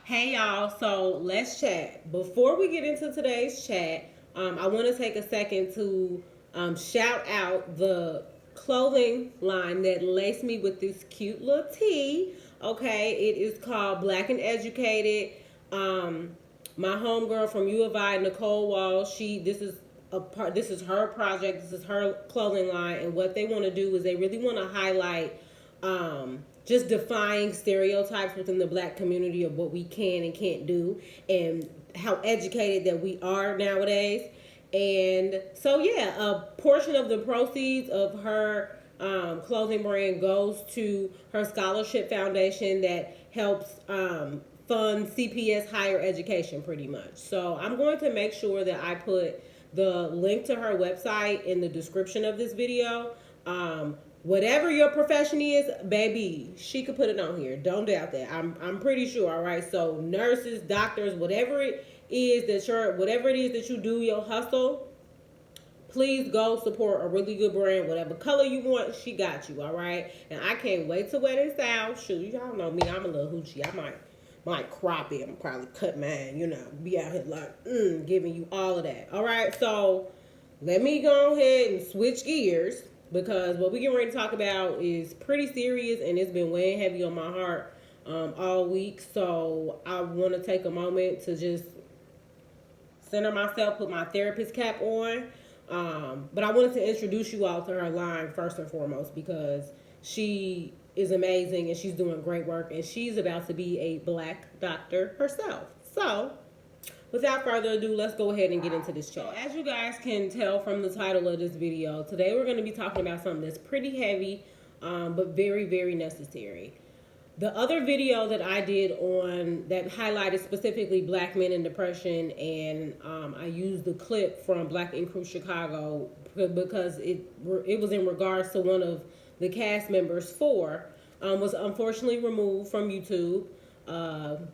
Hey y'all, so let's chat. Before we get into today's chat, I want to take a second to shout out the clothing line that laced me with this cute little tee. Okay, it is called Black and Educated. Um, my homegirl from U of I, Nicole Wall, this is her project. This is her clothing line, and what they want to do is they really want to highlight just defying stereotypes within the black community of what we can and can't do and how educated that we are nowadays. And so, yeah, a portion of the proceeds of her clothing brand goes to her scholarship foundation that helps fund CPS higher education pretty much. So I'm going to make sure that I put the link to her website in the description of this video. Whatever your profession is, baby, she could put it on here. Don't doubt that. I'm pretty sure. All right. So nurses, doctors, whatever it is that you do, your hustle, please go support a really good brand. Whatever color you want, she got you. All right. And I can't wait to wear this out. Shoot, y'all know me. I'm a little hoochie. I might crop it. I'm probably cut mine. Be out here like giving you all of that. All right. So let me go ahead and switch gears, because what we get ready to talk about is pretty serious and it's been weighing heavy on my heart all week. So I want to take a moment to just center myself, put my therapist cap on. But I wanted to introduce you all to her line first and foremost, because she is amazing and she's doing great work and she's about to be a black doctor herself. So without further ado, let's go ahead and get into this chat. So as you guys can tell from the title of this video, today we're going to be talking about something that's pretty heavy, but very, very necessary. The other video that I did that highlighted specifically black men in depression, and I used the clip from Black Ink Crew Chicago because it was in regards to one of the cast members was unfortunately removed from YouTube.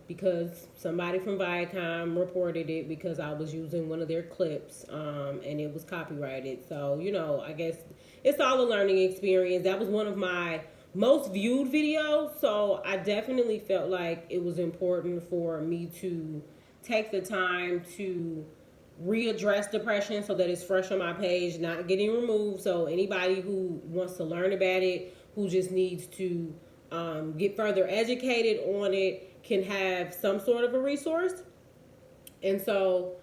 Because somebody from Viacom reported it because I was using one of their clips, and it was copyrighted. So, I guess it's all a learning experience. That was one of my most viewed videos, so I definitely felt like it was important for me to take the time to readdress depression so that it's fresh on my page, not getting removed. So anybody who wants to learn about it, who just needs to get further educated on it, can have some sort of a resource. And so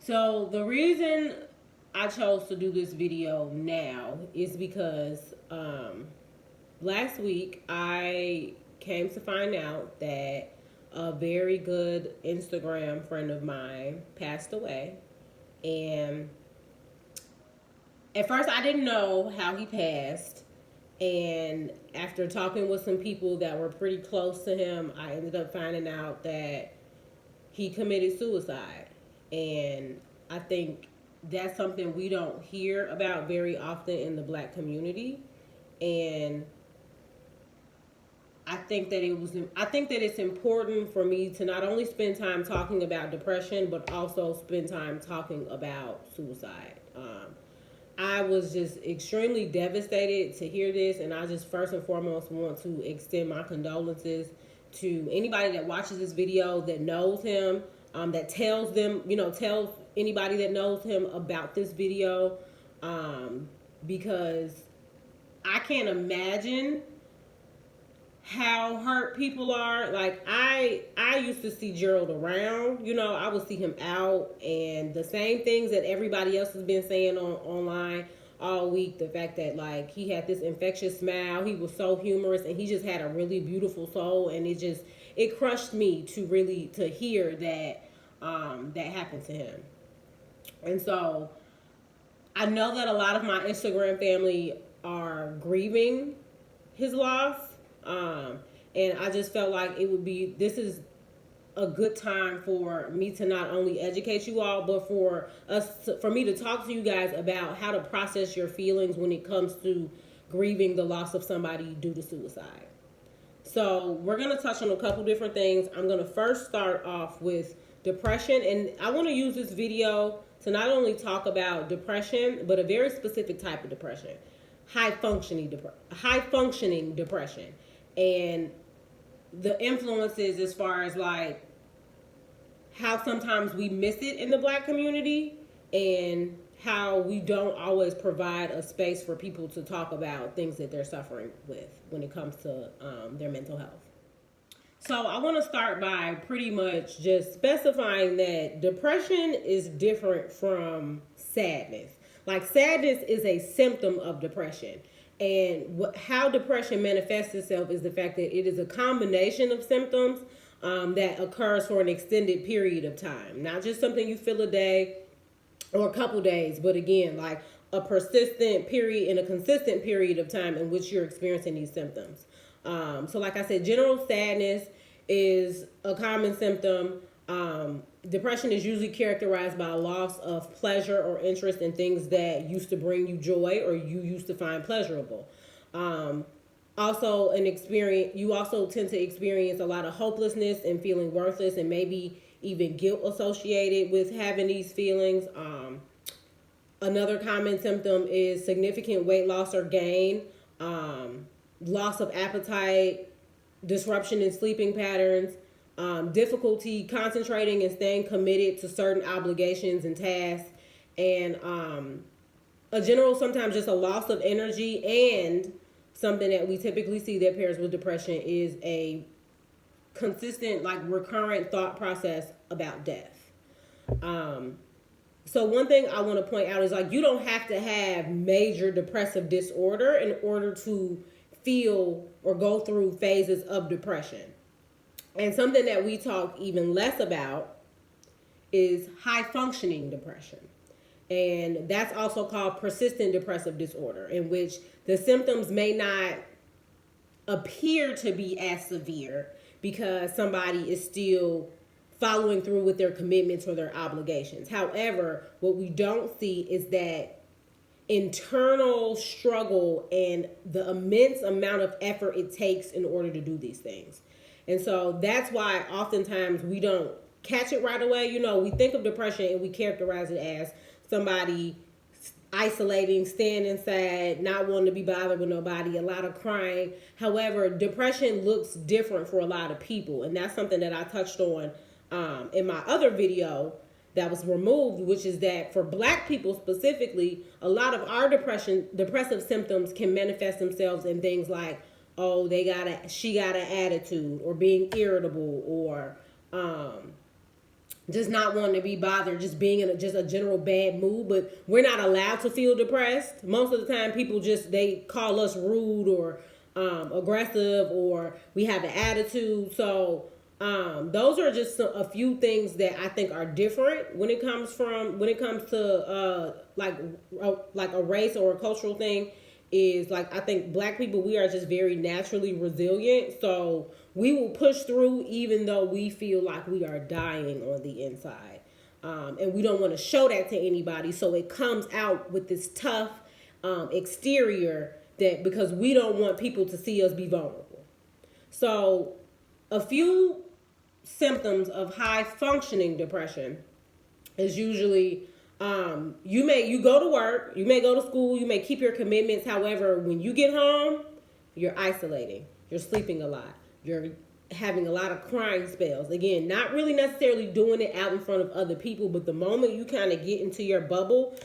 so the reason I chose to do this video now is because last week I came to find out that a very good Instagram friend of mine passed away. And at first I didn't know how he passed, and after talking with some people that were pretty close to him, I ended up finding out that he committed suicide. And I think that's something we don't hear about very often in the black community. And I think that it's important for me to not only spend time talking about depression, but also spend time talking about suicide. I was just extremely devastated to hear this, and I just first and foremost want to extend my condolences to anybody that watches this video that knows him, that tells anybody that knows him about this video, because I can't imagine how hurt people are. Like I used to see Gerald around, I would see him out, and the same things that everybody else has been saying online all week. The fact that like he had this infectious smile, he was so humorous, and he just had a really beautiful soul, and it crushed me to hear that that happened to him. And so I know that a lot of my Instagram family are grieving his loss. And I just felt like this is a good time for me to not only educate you all, but for me to talk to you guys about how to process your feelings when it comes to grieving the loss of somebody due to suicide. So we're going to touch on a couple different things. I'm going to first start off with depression, and I want to use this video to not only talk about depression, but a very specific type of depression, high functioning depression. and the influences as far as like how sometimes we miss it in the Black community, and how we don't always provide a space for people to talk about things that they're suffering with when it comes to their mental health. So I want to start by pretty much just specifying that depression is different from sadness. Like, sadness is a symptom of depression. And how depression manifests itself is the fact that it is a combination of symptoms that occurs for an extended period of time. Not just something you feel a day or a couple days, but again, like a persistent period and a consistent period of time in which you're experiencing these symptoms. So like I said, general sadness is a common symptom. Depression is usually characterized by a loss of pleasure or interest in things that used to bring you joy or you used to find pleasurable. Also you also tend to experience a lot of hopelessness and feeling worthless, and maybe even guilt associated with having these feelings. Another common symptom is significant weight loss or gain, loss of appetite, disruption in sleeping patterns, difficulty concentrating and staying committed to certain obligations and tasks, and a general, sometimes just a loss of energy. And something that we typically see that pairs with depression is a consistent, like recurrent thought process about death. So one thing I want to point out is, like, you don't have to have major depressive disorder in order to feel or go through phases of depression. And something that we talk even less about is high functioning depression. And that's also called persistent depressive disorder, in which the symptoms may not appear to be as severe because somebody is still following through with their commitments or their obligations. However, what we don't see is that internal struggle and the immense amount of effort it takes in order to do these things. And so that's why oftentimes we don't catch it right away. You know, we think of depression and we characterize it as somebody isolating, staying inside, not wanting to be bothered with nobody, a lot of crying. However, depression looks different for a lot of people. And that's something that I touched on in my other video that was removed, which is that for Black people specifically, a lot of our depressive symptoms can manifest themselves in things like, oh, she got an attitude, or being irritable, or just not wanting to be bothered, just being in just a general bad mood. But we're not allowed to feel depressed. Most of the time, people they call us rude or aggressive, or we have an attitude. So those are just a few things that I think are different when it comes to like a race or a cultural thing. Is like, I think Black people, we are just very naturally resilient. So we will push through even though we feel like we are dying on the inside. And we don't want to show that to anybody. So it comes out with this tough exterior, that because we don't want people to see us be vulnerable. So a few symptoms of high functioning depression is usually you go to work, you may go to school, you may keep your commitments. However, when you get home, you're isolating, you're sleeping a lot, you're having a lot of crying spells. Again, not really necessarily doing it out in front of other people, but the moment you kind of get into your bubble,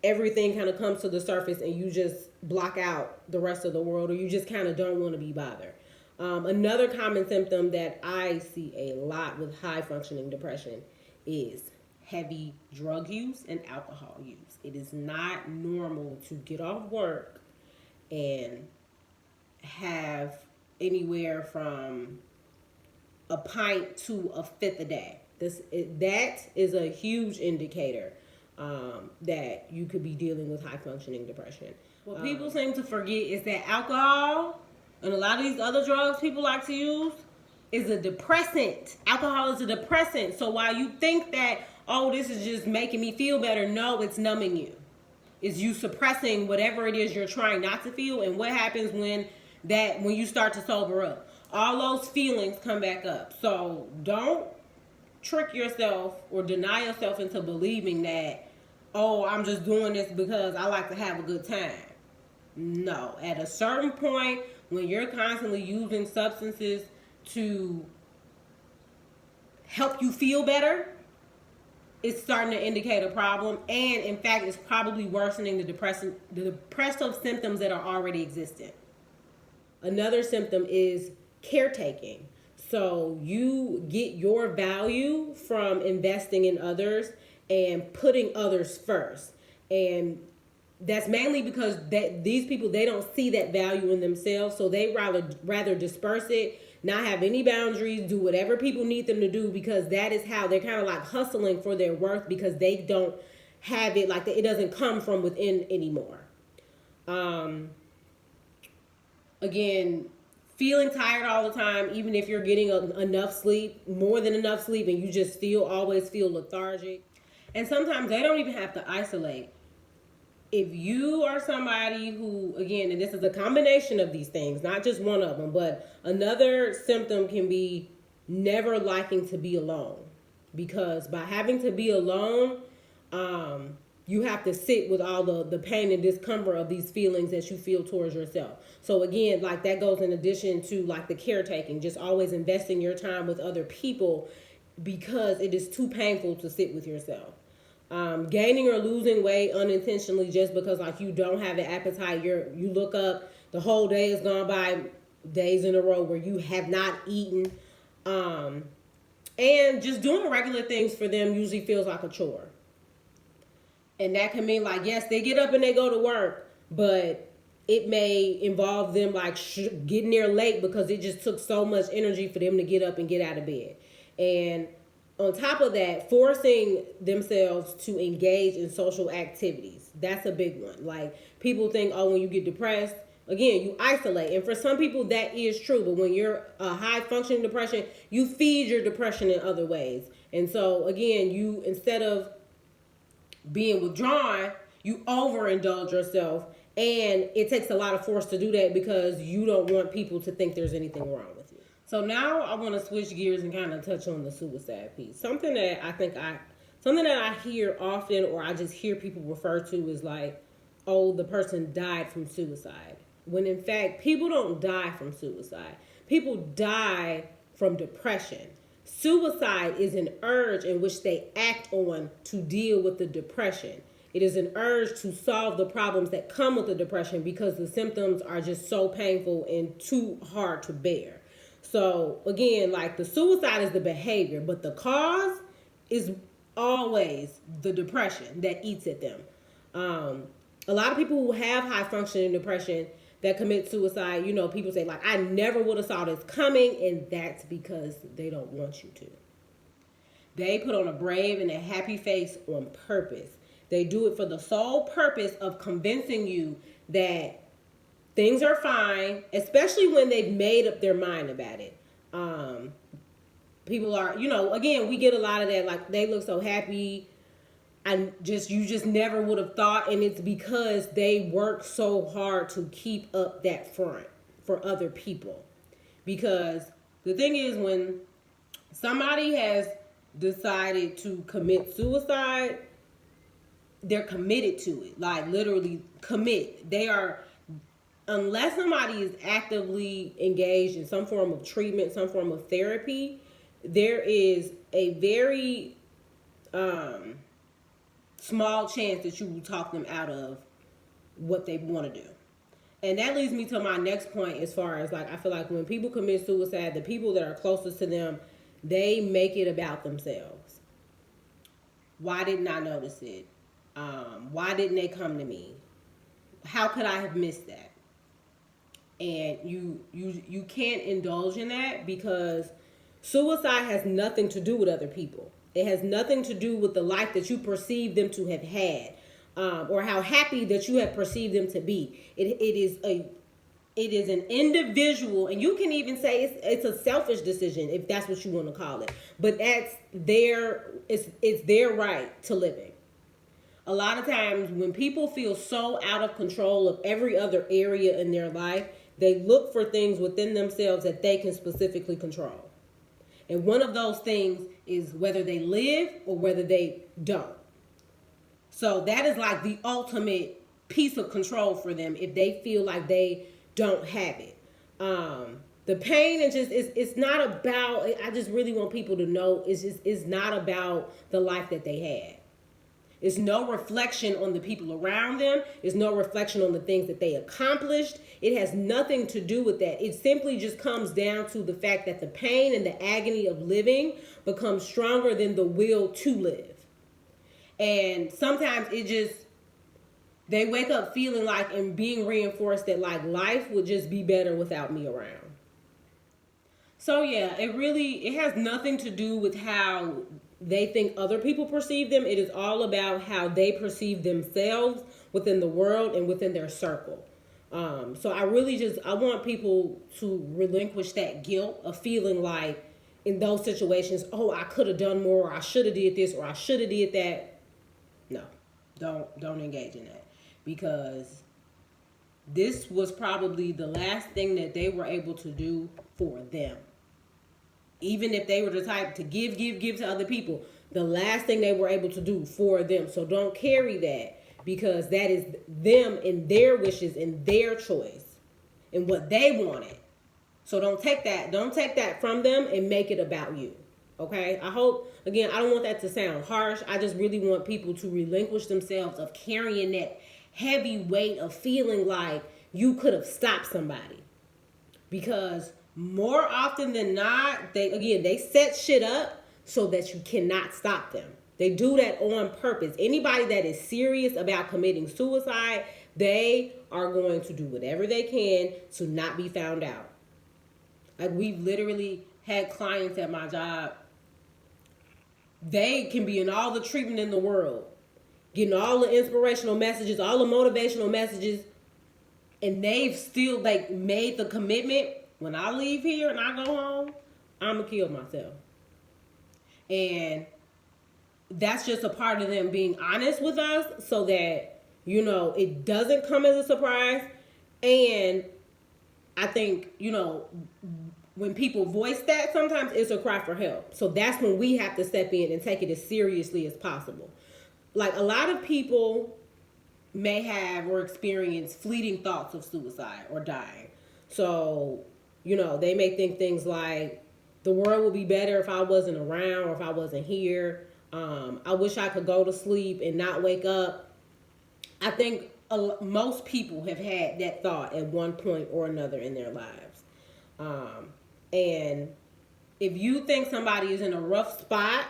everything kind of comes to the surface and you just block out the rest of the world, or you just kind of don't want to be bothered. Another common symptom that I see a lot with high functioning depression is heavy drug use and alcohol use. It is not normal to get off work and have anywhere from a pint to a fifth a day. That is a huge indicator that you could be dealing with high functioning depression. What people seem to forget is that alcohol and a lot of these other drugs people like to use is a depressant. Alcohol is a depressant. So while you think that, oh, this is just making me feel better, no, it's numbing you. It's you suppressing whatever it is you're trying not to feel. And what happens when you start to sober up? All those feelings come back up. So don't trick yourself or deny yourself into believing that, oh, I'm just doing this because I like to have a good time. No, at a certain point, when you're constantly using substances to help you feel better, it's starting to indicate a problem, and in fact, it's probably worsening the depressive symptoms that are already existent. Another symptom is caretaking. So you get your value from investing in others and putting others first. And that's mainly because these people, they don't see that value in themselves, so they rather disperse it, not have any boundaries, do whatever people need them to do, because that is how they're kind of like hustling for their worth, because they don't have it, like it doesn't come from within anymore. Again, feeling tired all the time, even if you're getting enough sleep, more than enough sleep, and you just always feel lethargic. And sometimes they don't even have to isolate. If you are somebody who, again, and this is a combination of these things, not just one of them, but another symptom can be never liking to be alone. Because by having to be alone, you have to sit with all the pain and discomfort of these feelings that you feel towards yourself. So again, like that goes in addition to like the caretaking, just always investing your time with other people because it is too painful to sit with yourself. Gaining or losing weight unintentionally just because like you don't have an appetite. You look up, the whole day has gone by, days in a row where you have not eaten. And just doing regular things for them usually feels like a chore. And that can mean like, yes, they get up and they go to work, but it may involve them like getting there late because it just took so much energy for them to get up and get out of bed. And on top of that, forcing themselves to engage in social activities. That's a big one. Like people think, oh, when you get depressed, again, you isolate. And for some people that is true. But when you're a high functioning depression, you feed your depression in other ways. And so again, you, instead of being withdrawn, you overindulge yourself. And it takes a lot of force to do that because you don't want people to think there's anything wrong with you. So now I want to switch gears and kind of touch on the suicide piece. Something that I hear often, or I just hear people refer to is like, oh, the person died from suicide. When in fact, people don't die from suicide. People die from depression. Suicide is an urge in which they act on to deal with the depression. It is an urge to solve the problems that come with the depression because the symptoms are just so painful and too hard to bear. So again, like the suicide is the behavior, but the cause is always the depression that eats at them. A lot of people who have high functioning depression that commit suicide, you know, people say like, I never would have saw this coming. And that's because they don't want you to. They put on a brave and a happy face on purpose. They do it for the sole purpose of convincing you that things are fine, especially when they've made up their mind about it. People are, you know, again, we get a lot of that, like they look so happy. And you just never would have thought, and it's because they work so hard to keep up that front for other people. Because the thing is, when somebody has decided to commit suicide, they're committed to it, like literally commit. They are, unless somebody is actively engaged in some form of treatment, some form of therapy, there is a very small chance that you will talk them out of what they want to do. And that leads me to my next point as far as like, I feel like when people commit suicide, the people that are closest to them, they make it about themselves. Why didn't I notice it? Why didn't they come to me? How could I have missed that? And you can't indulge in that because suicide has nothing to do with other people. It has nothing to do with the life that you perceive them to have had, or how happy that you have perceived them to be. It is an individual, and you can even say it's a selfish decision if that's what you want to call it. But it's their right to living. A lot of times when people feel so out of control of every other area in their life, they look for things within themselves that they can specifically control. And one of those things is whether they live or whether they don't. So that is like the ultimate piece of control for them if they feel like they don't have it. The pain and just it's not about. I just really want people to know it's not about the life that they had. It's no reflection on the people around them. It's no reflection on the things that they accomplished. It has nothing to do with that. It simply just comes down to the fact that the pain and the agony of living becomes stronger than the will to live. And sometimes they wake up feeling like and being reinforced that like life would just be better without me around. So yeah, it has nothing to do with how they think other people perceive them. It is all about how they perceive themselves within the world and within their circle. So I want people to relinquish that guilt of feeling like in those situations, oh, I could have done more, or I should have did this, or I should have did that. No, don't engage in that, because this was probably the last thing that they were able to do for them. Even if they were the type to give to other people, the last thing they were able to do for them. So don't carry that, because that is them and their wishes and their choice and what they wanted. So don't take that from them and make it about you. Okay? I hope, again, I don't want that to sound harsh. I just really want people to relinquish themselves of carrying that heavy weight of feeling like you could have stopped somebody. Because more often than not, they set shit up so that you cannot stop them. They do that on purpose. Anybody that is serious about committing suicide, they are going to do whatever they can to not be found out. Like, we've literally had clients at my job. They can be in all the treatment in the world, getting all the inspirational messages, all the motivational messages, and they've still made the commitment. When I leave here and I go home, I'm going to kill myself. And that's just a part of them being honest with us so that, it doesn't come as a surprise. And I think, when people voice that, sometimes it's a cry for help. So that's when we have to step in and take it as seriously as possible. Like, a lot of people may have or experience fleeting thoughts of suicide or dying. So, they may think things like, the world would be better if I wasn't around or if I wasn't here. I wish I could go to sleep and not wake up. I think most people have had that thought at one point or another in their lives. And if you think somebody is in a rough spot,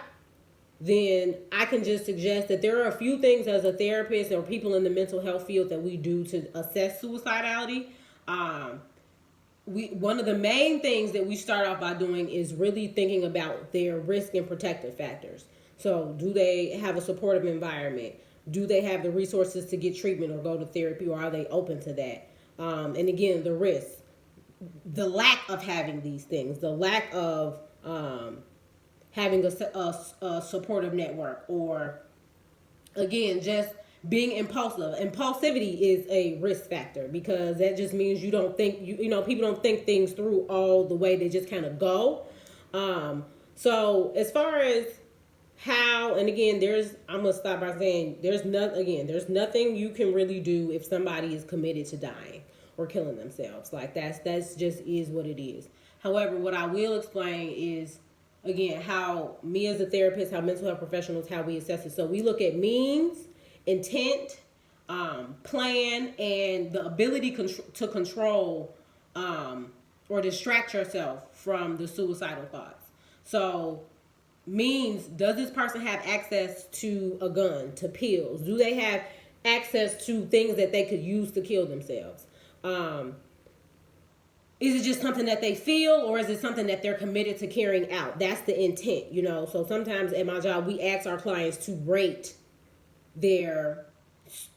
then I can just suggest that there are a few things as a therapist or people in the mental health field that we do to assess suicidality. One of the main things that we start off by doing is really thinking about their risk and protective factors. So do they have a supportive environment? Do they have the resources to get treatment or go to therapy, or are they open to that? And again, the risk, the lack of having these things, the lack of having a supportive network, or again, just being impulsive. Impulsivity is a risk factor, because that just means you don't think, people don't think things through all the way. They just kind of go. So as far as how, and again, I'm going to stop by saying there's nothing you can really do if somebody is committed to dying or killing themselves. Like, that's just is what it is. However, what I will explain is, again, how me as a therapist, how mental health professionals, how we assess it. So we look at means, intent, plan, and the ability to control or distract yourself from the suicidal thoughts. So means, does this person have access to a gun, to pills? Do they have access to things that they could use to kill themselves? Is it just something that they feel, or is it something that they're committed to carrying out? That's the intent, So sometimes at my job, we ask our clients to rate their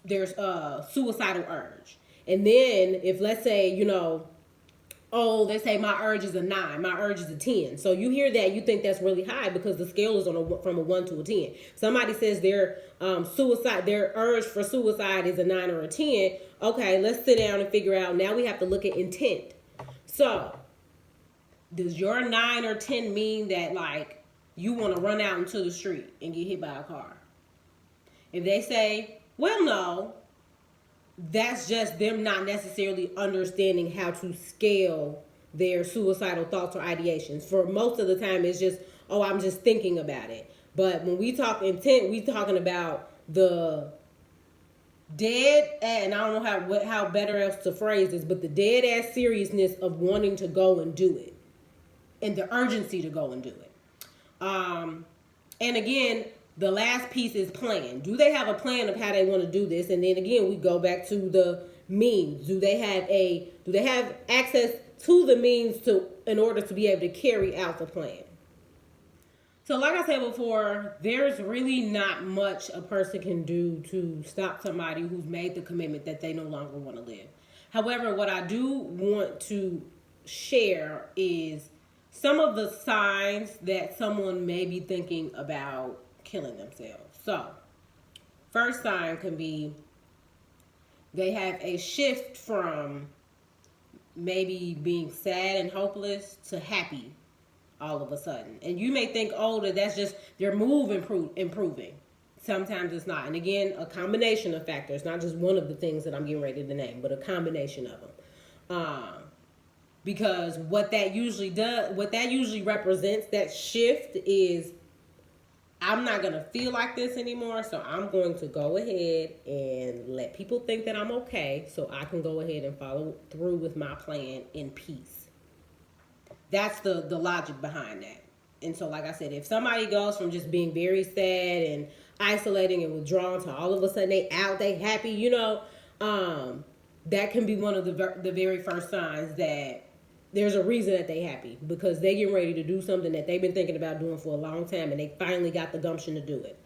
suicidal urge. And then if, let's say, they say my urge is a 9, my urge is a 10. So you hear that, you think that's really high because the scale is from a 1 to a 10. Somebody says their urge for suicide is a 9 or a 10. Okay, let's sit down and figure out. Now we have to look at intent. So does your 9 or 10 mean that, like, you want to run out into the street and get hit by a car? If they say, well, no, that's just them not necessarily understanding how to scale their suicidal thoughts or ideations. For most of the time, it's just, oh, I'm just thinking about it. But when we talk intent, we talking about the dead, and I don't know how better else to phrase this, but the dead ass seriousness of wanting to go and do it, and the urgency to go and do it. And again, the last piece is plan. Do they have a plan of how they want to do this? And then again, we go back to the means. Do they have access to the means in order to be able to carry out the plan? So like I said before, there's really not much a person can do to stop somebody who's made the commitment that they no longer want to live. However, what I do want to share is some of the signs that someone may be thinking about killing themselves. So, first sign can be they have a shift from maybe being sad and hopeless to happy all of a sudden. And you may think, oh, that's just their mood improving. Sometimes it's not. And again, a combination of factors, not just one of the things that I'm getting ready to name, but a combination of them. Because what that usually represents, that shift, is I'm not going to feel like this anymore, so I'm going to go ahead and let people think that I'm okay so I can go ahead and follow through with my plan in peace. That's the logic behind that. And so, like I said, if somebody goes from just being very sad and isolating and withdrawn to all of a sudden they happy, that can be one of the very first signs that there's a reason that they happy, because they get ready to do something that they've been thinking about doing for a long time, and they finally got the gumption to do it.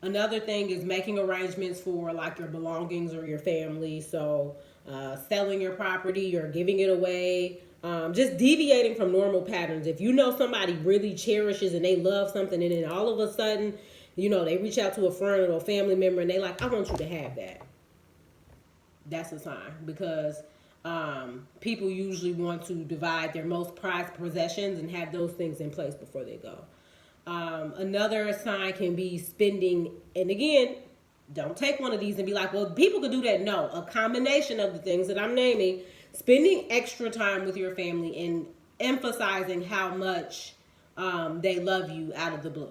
Another thing is making arrangements for like your belongings or your family. So selling your property or giving it away. Just deviating from normal patterns. If you know somebody really cherishes and they love something, and then all of a sudden, they reach out to a friend or a family member and they like, I want you to have that. That's a sign, because people usually want to divide their most prized possessions and have those things in place before they go. Another sign can be spending, and again, don't take one of these and be like, well, people could do that. No, a combination of the things that I'm naming. Spending extra time with your family and emphasizing how much they love you out of the blue.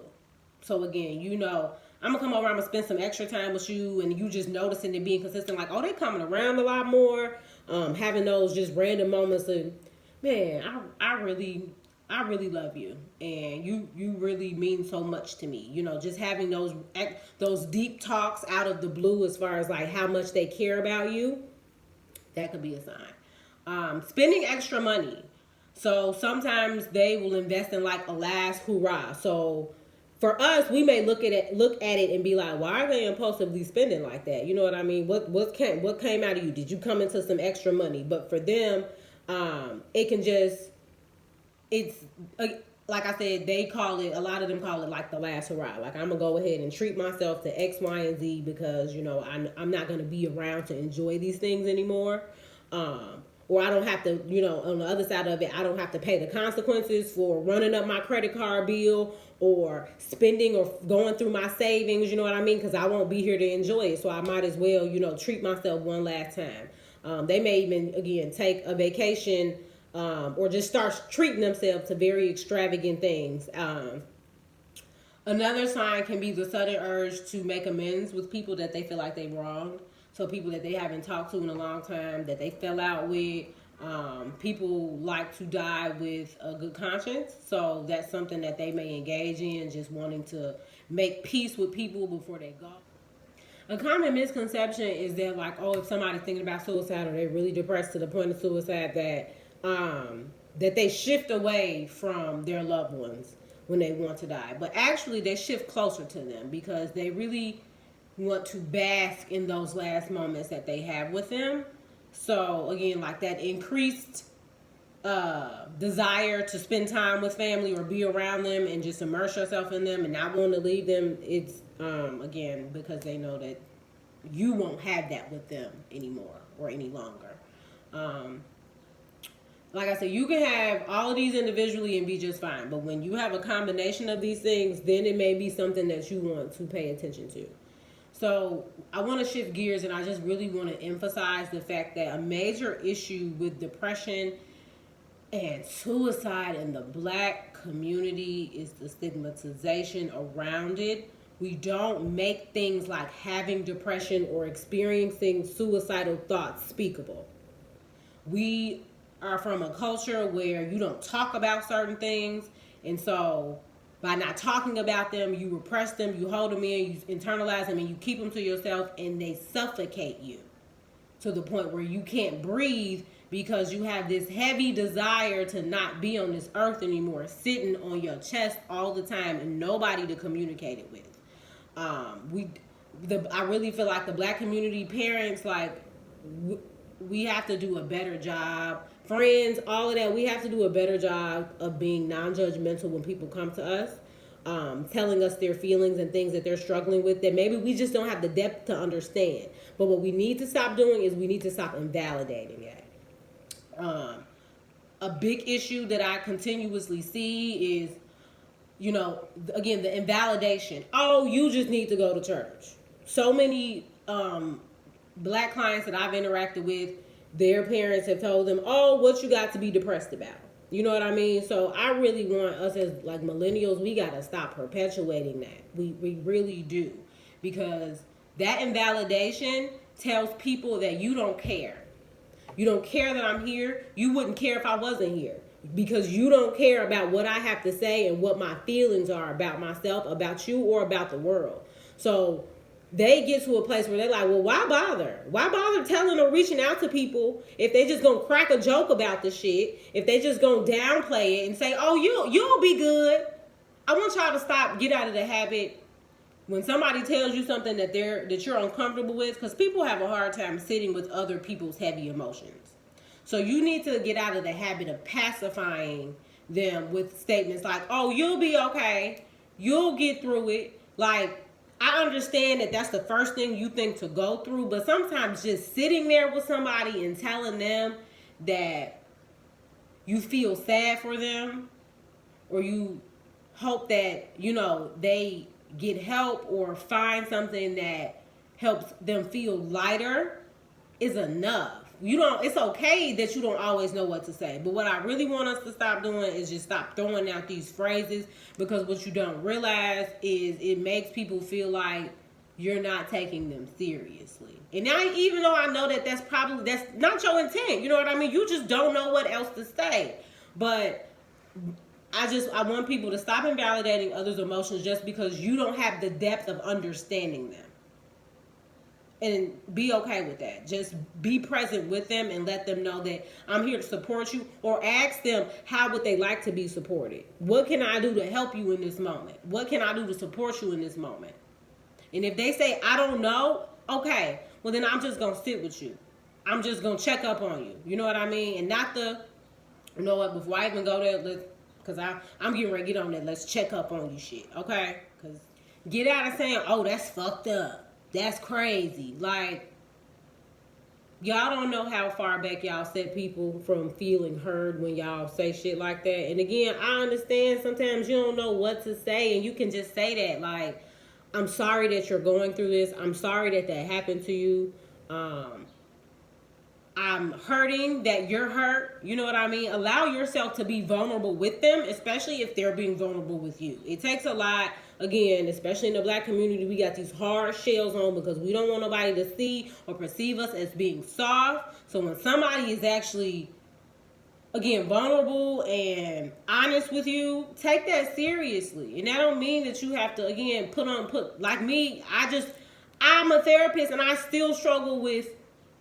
So again, I'm going to come over, I'm going to spend some extra time with you, and you just noticing and being consistent, like, oh, they coming around a lot more. Having those just random moments of, man, I really love you, and you really mean so much to me. Just having those deep talks out of the blue as far as like how much they care about you, that could be a sign. Spending extra money. So sometimes they will invest in like a last hurrah. So for us, we may look at it and be like, why are they impulsively spending like that? You know what I mean? What came out of you? Did you come into some extra money? But for them, it's like I said, a lot of them call it like the last hurrah. Like, I'm gonna go ahead and treat myself to X, Y, and Z because I'm not gonna be around to enjoy these things anymore. Or I don't have to, on the other side of it, I don't have to pay the consequences for running up my credit card bill or spending or going through my savings, you know what I mean? Because I won't be here to enjoy it. So I might as well, treat myself one last time. They may even, again, take a vacation or just start treating themselves to very extravagant things. Another sign can be the sudden urge to make amends with people that they feel like they wronged. So people that they haven't talked to in a long time, that they fell out with. People like to die with a good conscience. So that's something that they may engage in, just wanting to make peace with people before they go. A common misconception is that, like, oh, if somebody's thinking about suicide or they're really depressed to the point of suicide, that they shift away from their loved ones when they want to die. But actually, they shift closer to them because they really want to bask in those last moments that they have with them. So again, like that increased desire to spend time with family or be around them and just immerse yourself in them and not want to leave them, it's again because they know that you won't have that with them anymore or any longer. Like I said, you can have all of these individually and be just fine, but when you have a combination of these things, then it may be something that you want to pay attention to. So I want to shift gears, and I just really want to emphasize the fact that a major issue with depression and suicide in the black community is the stigmatization around it. We don't make things like having depression or experiencing suicidal thoughts speakable. We are from a culture where you don't talk about certain things, and so by not talking about them, you repress them, you hold them in, you internalize them, and you keep them to yourself, and they suffocate you to the point where you can't breathe because you have this heavy desire to not be on this earth anymore, sitting on your chest all the time and nobody to communicate it with. I really feel like the black community, parents, like, we have to do a better job. Friends, all of that, we have to do a better job of being non-judgmental when people come to us, telling us their feelings and things that they're struggling with that maybe we just don't have the depth to understand. But what we need to stop doing is we need to stop invalidating it. A big issue that I continuously see is, again, the invalidation. Oh, you just need to go to church. So many black clients that I've interacted with, their parents have told them, oh, what you got to be depressed about? You know what I mean? So I really want us as like millennials, we got to stop perpetuating that. We really do. Because that invalidation tells people that you don't care. You don't care that I'm here. You wouldn't care if I wasn't here. Because you don't care about what I have to say and what my feelings are about myself, about you, or about the world. So they get to a place where they're like, well, why bother? Why bother telling or reaching out to people if they just gonna crack a joke about the shit, if they just gonna downplay it and say, oh, you'll be good. I want y'all to get out of the habit when somebody tells you something that you're uncomfortable with, because people have a hard time sitting with other people's heavy emotions. So you need to get out of the habit of pacifying them with statements like, oh, you'll be okay. You'll get through it. Like, I understand that that's the first thing you think to go through, but sometimes just sitting there with somebody and telling them that you feel sad for them, or you hope that, they get help or find something that helps them feel lighter, is enough. It's okay that you don't always know what to say. But what I really want us to stop doing is just stop throwing out these phrases, because what you don't realize is it makes people feel like you're not taking them seriously. And even though I know that that's not your intent, you know what I mean? You just don't know what else to say. But I want people to stop invalidating others' emotions just because you don't have the depth of understanding them. And be okay with that. Just be present with them and let them know that I'm here to support you, or ask them how would they like to be supported. What can I do to help you in this moment? What can I do to support you in this moment? And if they say, I don't know, okay, well then I'm just going to sit with you. I'm just going to check up on you. You know what I mean? And not before I even go there, because I'm getting ready to get on that, let's check up on you shit, okay? Because get out of saying, oh, that's fucked up. That's crazy. Like, y'all don't know how far back y'all set people from feeling heard when y'all say shit like that. And again, I understand sometimes you don't know what to say, and you can just say that. Like, I'm sorry that you're going through this. I'm sorry that happened to you. I'm hurting that you're hurt. You know what I mean? Allow yourself to be vulnerable with them, especially if they're being vulnerable with you. It takes a lot. Again, especially in the black community, we got these hard shells on because we don't want nobody to see or perceive us as being soft. So when somebody is actually, again, vulnerable and honest with you, take that seriously. And that don't mean that you have to, again, like me, I'm a therapist and I still struggle with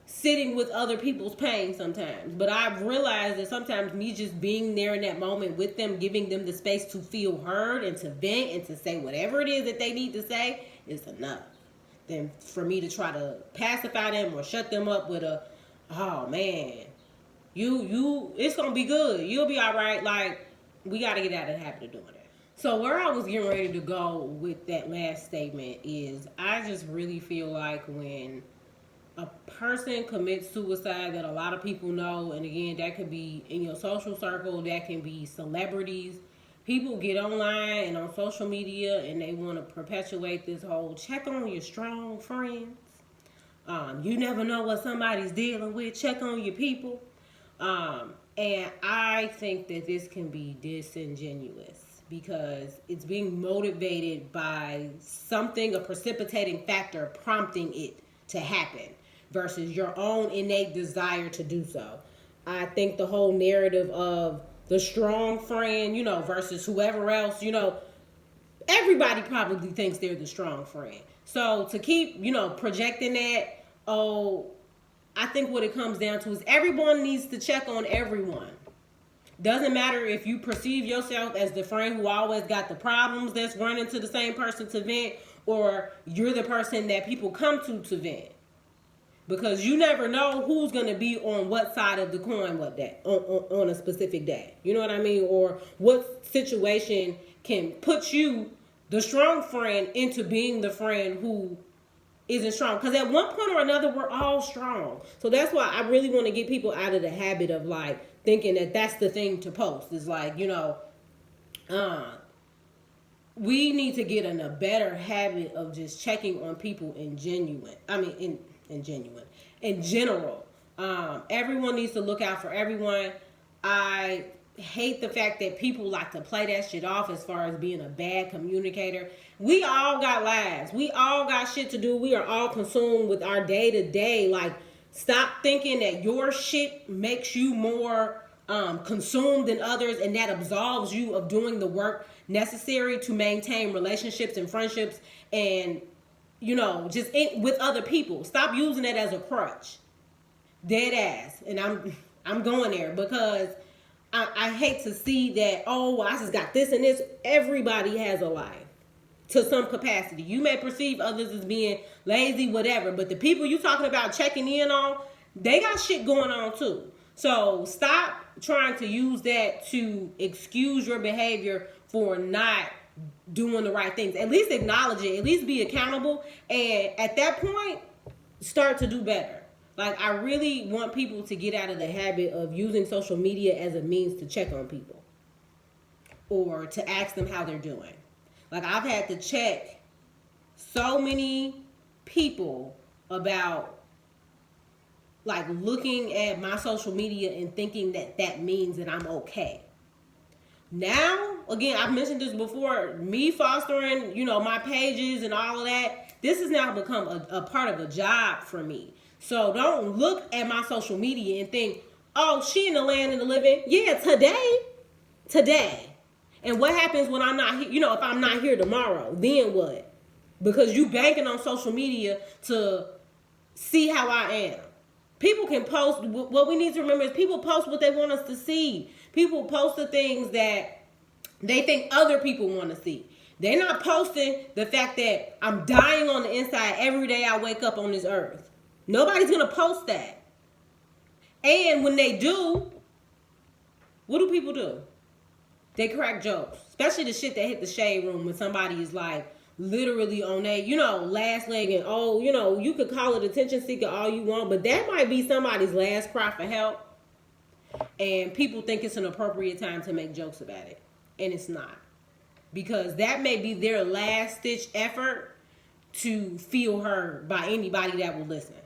sitting with other people's pain sometimes. But I've realized that sometimes me just being there in that moment with them, giving them the space to feel heard and to vent and to say whatever it is that they need to say is enough. Than for me to try to pacify them or shut them up with oh man, it's gonna be good. You'll be all right. Like, we got to get out of the habit of doing that. So where I was getting ready to go with that last statement is I just really feel like when a person commits suicide that a lot of people know, and again, that could be in your social circle, that can be celebrities, People get online and on social media and they want to perpetuate this whole check on your strong friends. You never know what somebody's dealing with. Check on your people. And I think that this can be disingenuous because it's being motivated by something, a precipitating factor prompting it to happen versus your own innate desire to do so. I think the whole narrative of the strong friend, versus whoever else, everybody probably thinks they're the strong friend. So to keep, projecting that, I think what it comes down to is everyone needs to check on everyone. Doesn't matter if you perceive yourself as the friend who always got the problems that's running to the same person to vent, or you're the person that people come to vent. Because you never know who's going to be on what side of the coin what day, on a specific day. You know what I mean? Or what situation can put you, the strong friend, into being the friend who isn't strong. Because at one point or another, we're all strong. So that's why I really want to get people out of the habit of thinking that that's the thing to post. It's we need to get in a better habit of just checking on people in general. Everyone needs to look out for everyone. I hate the fact that people like to play that shit off as far as being a bad communicator. We all got lives. We all got shit to do. We are all consumed with our day to day. Stop thinking that your shit makes you more consumed than others, and that absolves you of doing the work necessary to maintain relationships and friendships and with other people. Stop using it as a crutch. Dead ass. And I'm going there because I hate to see that, I just got this and this. Everybody has a life to some capacity. You may perceive others as being lazy, whatever, but the people you talking about checking in on, they got shit going on too. So stop trying to use that to excuse your behavior for not doing the right things. At least acknowledge it. At least be accountable. And at that point, start to do better. I really want people to get out of the habit of using social media as a means to check on people or to ask them how they're doing. I've had to check so many people about looking at my social media and thinking that means that I'm okay. Now, again, I've mentioned this before, me fostering, my pages and all of that, this has now become a part of a job for me. So don't look at my social media and think, she in the land of the living. Yeah, today. And what happens when I'm not here? If I'm not here tomorrow, then what? Because you banking on social media to see how I am. People can post, what we need to remember is people post what they want us to see. People post the things that they think other people want to see. They're not posting the fact that I'm dying on the inside every day I wake up on this earth. Nobody's going to post that. And when they do, what do people do? They crack jokes. Especially the shit that hit the shade room when somebody is literally on their, last leg and, you could call it attention seeker all you want, but that might be somebody's last cry for help. And people think it's an appropriate time to make jokes about it. And it's not. Because that may be their last ditch effort to feel heard by anybody that will listen.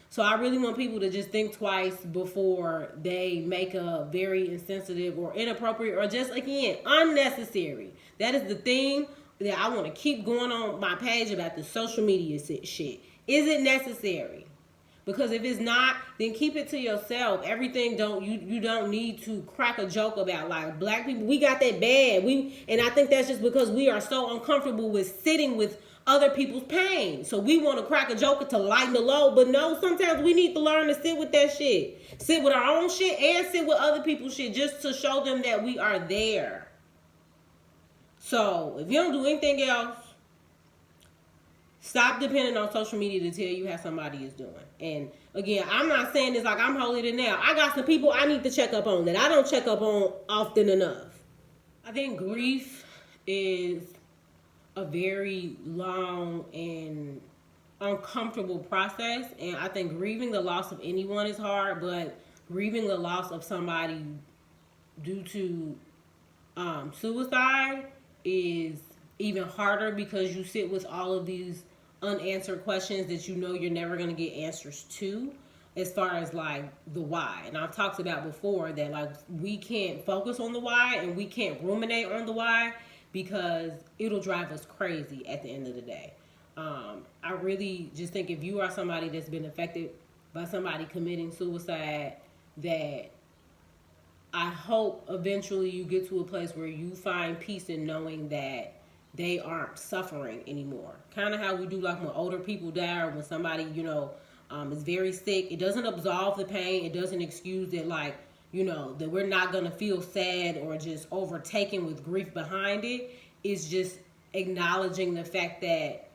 So I really want people to just think twice before they make a very insensitive or inappropriate or just, again, unnecessary. That is the thing that I want to keep going on my page about the social media shit. Is it necessary? Because if it's not, then keep it to yourself. Everything you don't need to crack a joke about. Black people, we got that bad. And I think that's just because we are so uncomfortable with sitting with other people's pain. So we want to crack a joke to lighten the load. But no, sometimes we need to learn to sit with that shit. Sit with our own shit and sit with other people's shit just to show them that we are there. So if you don't do anything else, stop depending on social media to tell you how somebody is doing. And again, I'm not saying this like I'm holier than thou. I got some people I need to check up on that I don't check up on often enough. I think grief is a very long and uncomfortable process. And I think grieving the loss of anyone is hard, but grieving the loss of somebody due to Suicide is even harder because you sit with all of these unanswered questions that you know you're never going to get answers to, as far as like the why. And I've talked about before that like we can't focus on the why and we can't ruminate on the why because it'll drive us crazy at the end of the day. I really just think if you are somebody that's been affected by somebody committing suicide, that I hope eventually you get to a place where you find peace in knowing that they aren't suffering anymore. Kind of how we do like when older people die or when somebody, is very sick. It doesn't absolve the pain. It doesn't excuse it, like, that we're not going to feel sad or just overtaken with grief behind it. It's just acknowledging the fact that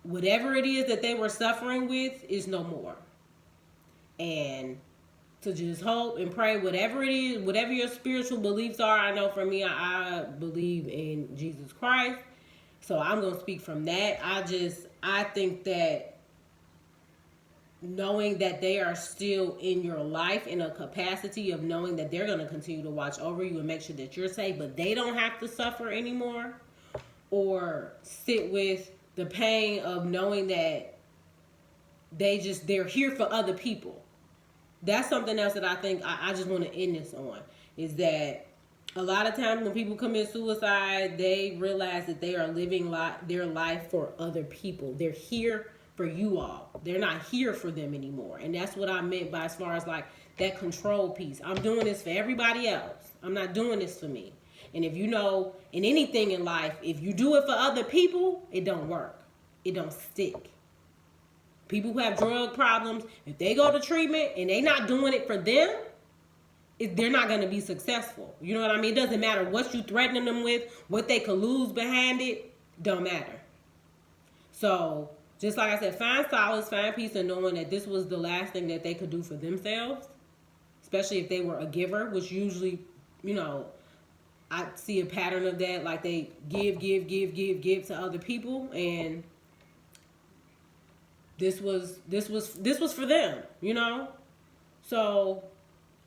whatever it is that they were suffering with is no more. And to just hope and pray, whatever it is, whatever your spiritual beliefs are. I know for me, I believe in Jesus Christ. So I'm going to speak from that. I think that knowing that they are still in your life in a capacity of knowing that they're going to continue to watch over you and make sure that you're safe, but they don't have to suffer anymore or sit with the pain of knowing that they're here for other people. That's something else that I think I just want to end this on, is that a lot of times when people commit suicide, they realize that they are living their life for other people. They're here for you all. They're not here for them anymore. And that's what I meant by as far as like that control piece. I'm doing this for everybody else. I'm not doing this for me. And if you know, in anything in life, if you do it for other people, it don't work. It don't stick. People who have drug problems, if they go to treatment and they not doing it for them, they're not going to be successful. You know what I mean? It doesn't matter what you threatening them with, what they could lose behind it, don't matter. So, just like I said, find solace, find peace in knowing that this was the last thing that they could do for themselves, especially if they were a giver, which usually, I see a pattern of that, like they give to other people, and this was for them, So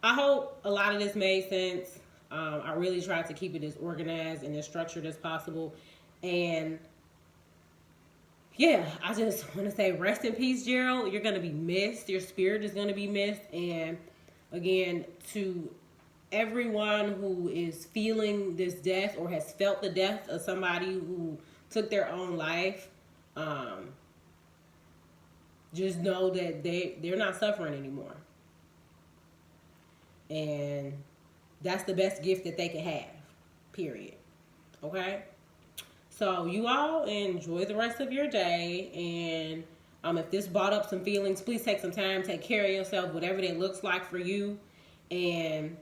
I hope a lot of this made sense. I really tried to keep it as organized and as structured as possible. And yeah, I just want to say rest in peace, Gerald. You're going to be missed. Your spirit is going to be missed. And again, to everyone who is feeling this death or has felt the death of somebody who took their own life, just know that they're not suffering anymore. And that's the best gift that they can have, period. Okay? So you all enjoy the rest of your day. And if this brought up some feelings, please take some time, take care of yourself, whatever that looks like for you. And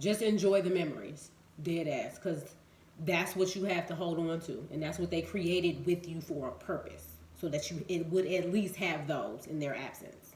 just enjoy the memories, dead ass. Because that's what you have to hold on to. And that's what they created with you for a purpose. So that it would at least have those in their absence.